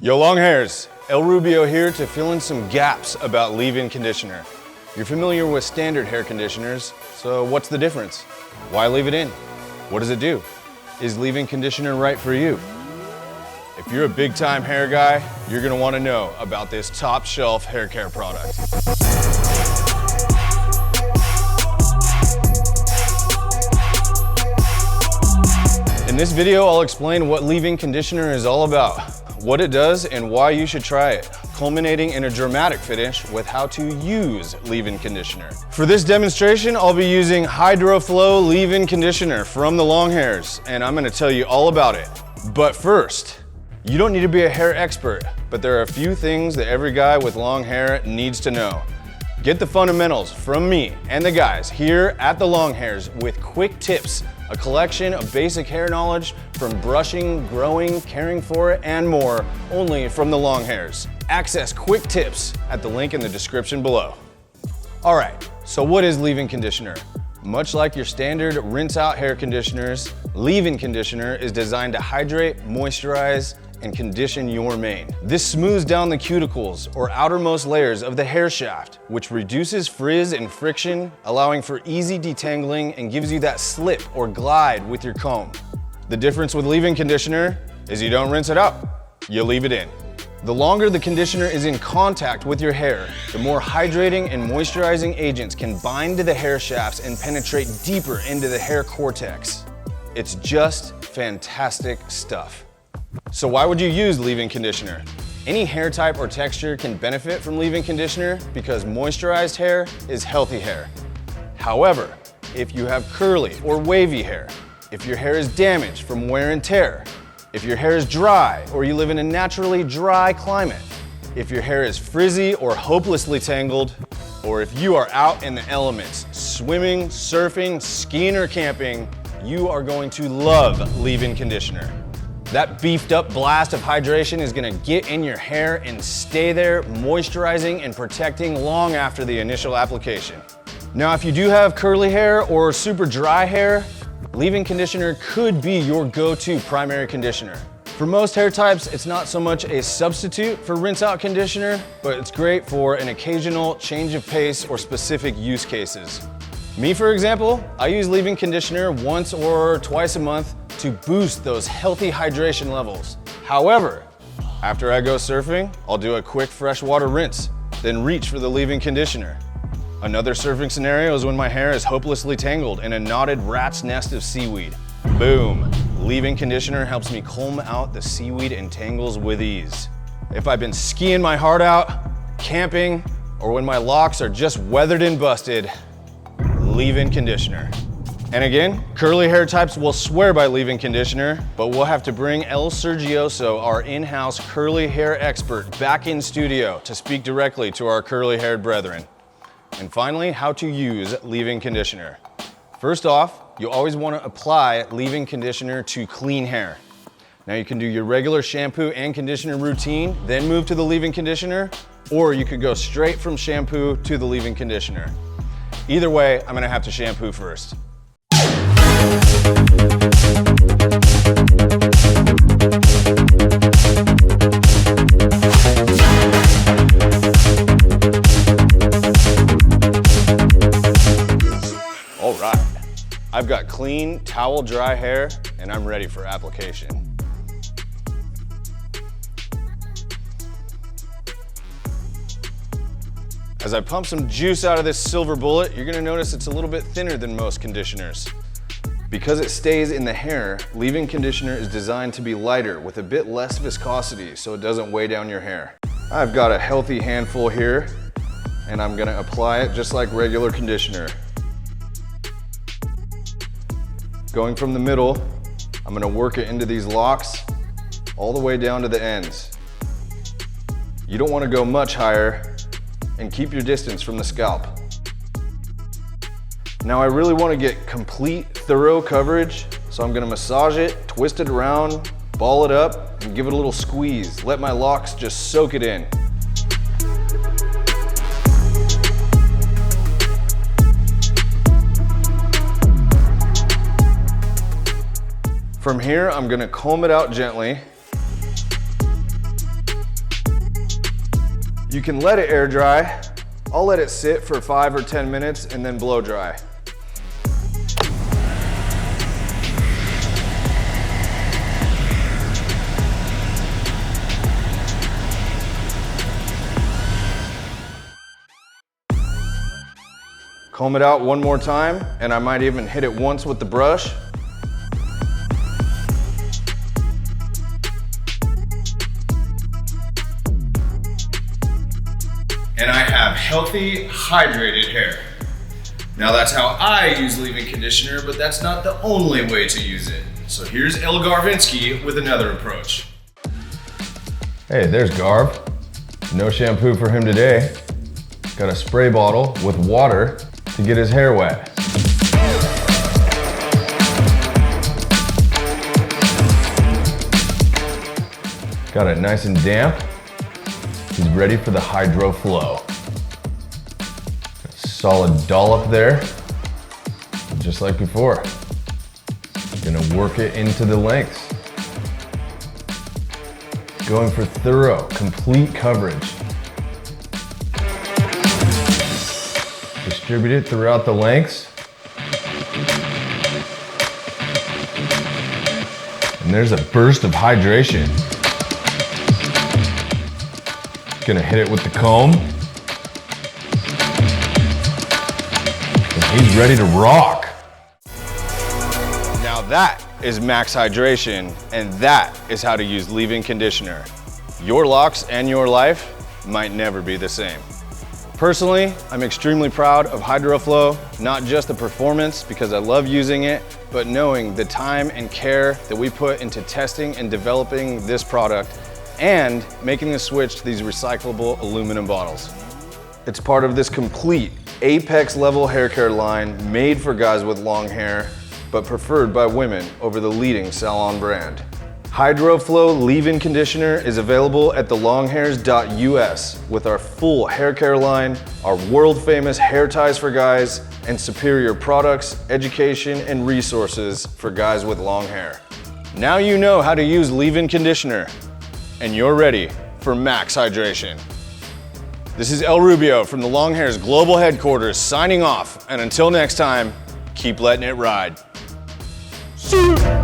Yo, Longhairs, Rubio here to fill in some gaps about LeaveIn Conditioner. You're familiar with standard hair conditioners, so what's the difference? Why leave it in? What does it do? Is LeaveIn Conditioner right for you? If you're a big time hair guy, you're gonna wanna know about this top shelf hair care product. In this video, I'll explain what LeaveIn Conditioner is all about, what it does, and why you should try it, culminating in a dramatic finish with how to use LeaveIn Conditioner. For this demonstration, I'll be using HydroFlow LeaveIn Conditioner from the Longhairs, and I'm gonna tell you all about it. But first, you don't need to be a hair expert, but there are a few things that every guy with long hair needs to know. Get the fundamentals from me and the guys here at the Longhairs with quick tips, a collection of basic hair knowledge from brushing, growing, caring for it, and more, only from the Longhairs. Access quick tips at the link in the description below. All right, so what is LeaveIn Conditioner? Much like your standard rinse out hair conditioners, LeaveIn Conditioner is designed to hydrate, moisturize, and condition your mane. This smooths down the cuticles or outermost layers of the hair shaft, which reduces frizz and friction, allowing for easy detangling and gives you that slip or glide with your comb. The difference with LeaveIn Conditioner is you don't rinse it out, you leave it in. The longer the conditioner is in contact with your hair, the more hydrating and moisturizing agents can bind to the hair shafts and penetrate deeper into the hair cortex. It's just fantastic stuff. So why would you use LeaveIn Conditioner? Any hair type or texture can benefit from LeaveIn Conditioner because moisturized hair is healthy hair. However, if you have curly or wavy hair, if your hair is damaged from wear and tear, if your hair is dry or you live in a naturally dry climate, if your hair is frizzy or hopelessly tangled, or if you are out in the elements, swimming, surfing, skiing, or camping, you are going to love LeaveIn Conditioner. That beefed up blast of hydration is gonna get in your hair and stay there, moisturizing and protecting long after the initial application. Now, if you do have curly hair or super dry hair, LeaveIn Conditioner could be your go-to primary conditioner. For most hair types, it's not so much a substitute for rinse-out conditioner, but it's great for an occasional change of pace or specific use cases. Me, for example, I use LeaveIn Conditioner once or twice a month to boost those healthy hydration levels. However, after I go surfing, I'll do a quick freshwater rinse, then reach for the LeaveIn Conditioner. Another surfing scenario is when my hair is hopelessly tangled in a knotted rat's nest of seaweed. Boom, LeaveIn Conditioner helps me comb out the seaweed and tangles with ease. If I've been skiing my heart out, camping, or when my locks are just weathered and busted, LeaveIn Conditioner. And again, curly hair types will swear by LeaveIn Conditioner, but we'll have to bring El Sergioso, our in-house curly hair expert, back in studio to speak directly to our curly haired brethren. And finally, how to use LeaveIn Conditioner. First off, you always want to apply LeaveIn Conditioner to clean hair. Now you can do your regular shampoo and conditioner routine, then move to the LeaveIn Conditioner, or you could go straight from shampoo to the LeaveIn Conditioner. Either way, I'm gonna have to shampoo first. All right, I've got clean, towel dry hair, and I'm ready for application. As I pump some juice out of this silver bullet, you're gonna notice it's a little bit thinner than most conditioners. Because it stays in the hair, LeaveIn Conditioner is designed to be lighter with a bit less viscosity so it doesn't weigh down your hair. I've got a healthy handful here, and I'm gonna apply it just like regular conditioner. Going from the middle, I'm gonna work it into these locks all the way down to the ends. You don't wanna go much higher, and keep your distance from the scalp. Now I really want to get complete, thorough coverage, so I'm going to massage it, twist it around, ball it up, and give it a little squeeze. Let my locks just soak it in. From here, I'm going to comb it out gently You can let it air dry. I'll let it sit for 5 or 10 minutes and then blow dry. Comb it out one more time, and I might even hit it once with the brush. And I have healthy, hydrated hair. Now that's how I use leave-in conditioner, but that's not the only way to use it. So here's El Garvinsky with another approach. Hey, there's Garv. No shampoo for him today. Got a spray bottle with water to get his hair wet. Got it nice and damp. He's ready for the hydro flow. Solid dollop there, just like before. Gonna work it into the lengths. Going for thorough, complete coverage. Distribute it throughout the lengths. And there's a burst of hydration. Gonna hit it with the comb. And he's ready to rock. Now that is max hydration, and that is how to use leave-in conditioner. Your locks and your life might never be the same. Personally, I'm extremely proud of HydroFlow, not just the performance because I love using it, but knowing the time and care that we put into testing and developing this product and making the switch to these recyclable aluminum bottles. It's part of this complete apex level hair care line made for guys with long hair, but preferred by women over the leading salon brand. HydroFlow leave-in conditioner is available at thelonghairs.us with our full hair care line, our world-famous hair ties for guys, and superior products, education, and resources for guys with long hair. Now you know how to use leave-in conditioner, and you're ready for max hydration. This is El Rubio from the Longhairs Global Headquarters signing off, and until next time, keep letting it ride. See you.